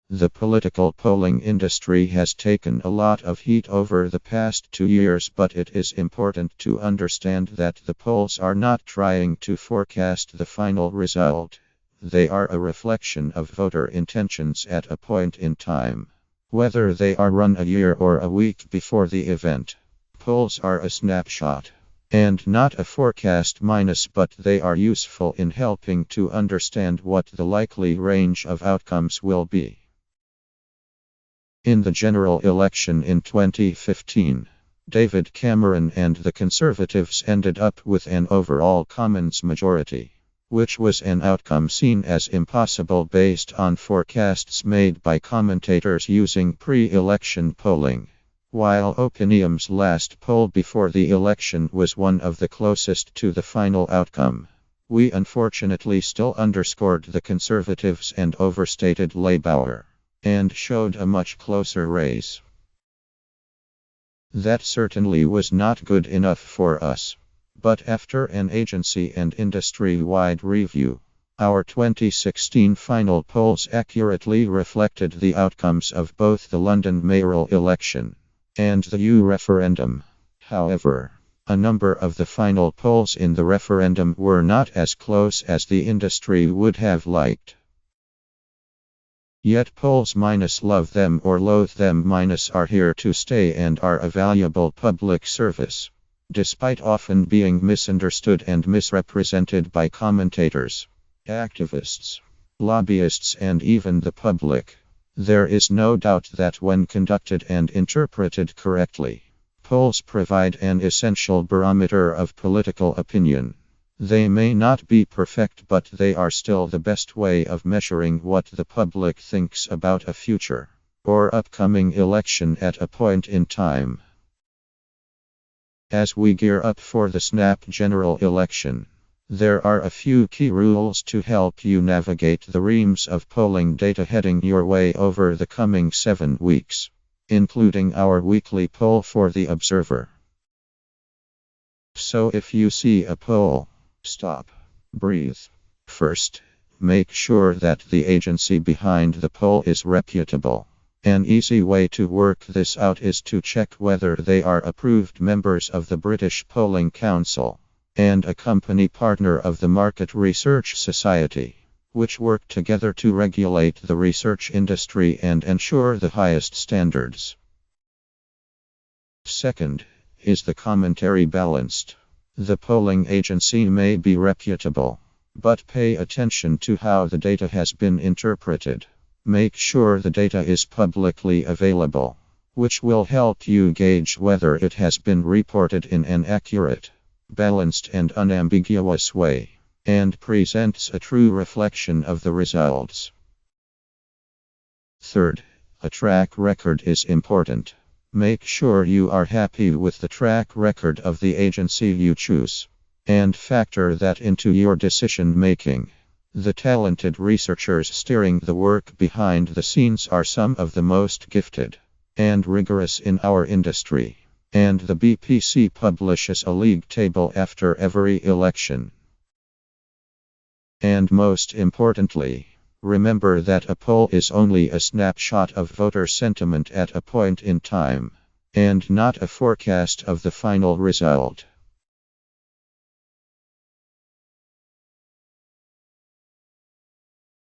The political polling industry has taken a lot of heat over the past 2 years, but it is important to understand that the polls are not trying to forecast the final result. They are a reflection of voter intentions at a point in time. Whether they are run a year or a week before the event, polls are a snapshot and not a forecast, but they are useful in helping to understand what the likely range of outcomes will be. In the general election in 2015, David Cameron and the Conservatives ended up with an overall Commons majority, which was an outcome seen as impossible based on forecasts made by commentators using pre-election polling. While Opinium's last poll before the election was one of the closest to the final outcome, we unfortunately still underscored the Conservatives and overstated Labour, and showed a much closer race. That certainly was not good enough for us. But after an agency and industry-wide review, our 2016 final polls accurately reflected the outcomes of both the London mayoral election and the EU referendum. However, a number of the final polls in the referendum were not as close as the industry would have liked. Yet polls love them or loathe them are here to stay and are a valuable public service. Despite often being misunderstood and misrepresented by commentators, activists, lobbyists, and even the public, there is no doubt that when conducted and interpreted correctly, polls provide an essential barometer of political opinion. They may not be perfect, but they are still the best way of measuring what the public thinks about a future or upcoming election at a point in time. As we gear up for the snap general election, there are a few key rules to help you navigate the reams of polling data heading your way over the coming 7 weeks, including our weekly poll for the Observer. So if you see a poll, stop, breathe. First, make sure that the agency behind the poll is reputable. An easy way to work this out is to check whether they are approved members of the British Polling Council and a company partner of the Market Research Society, which work together to regulate the research industry and ensure the highest standards. Second, is the commentary balanced? The polling agency may be reputable, but pay attention to how the data has been interpreted. Make sure the data is publicly available, which will help you gauge whether it has been reported in an accurate, balanced, and unambiguous way, and presents a true reflection of the results. Third, a track record is important. Make sure you are happy with the track record of the agency you choose, and factor that into your decision making. The talented researchers steering the work behind the scenes are some of the most gifted and rigorous in our industry, and the BPC publishes a league table after every election. And most importantly, remember that a poll is only a snapshot of voter sentiment at a point in time, and not a forecast of the final result.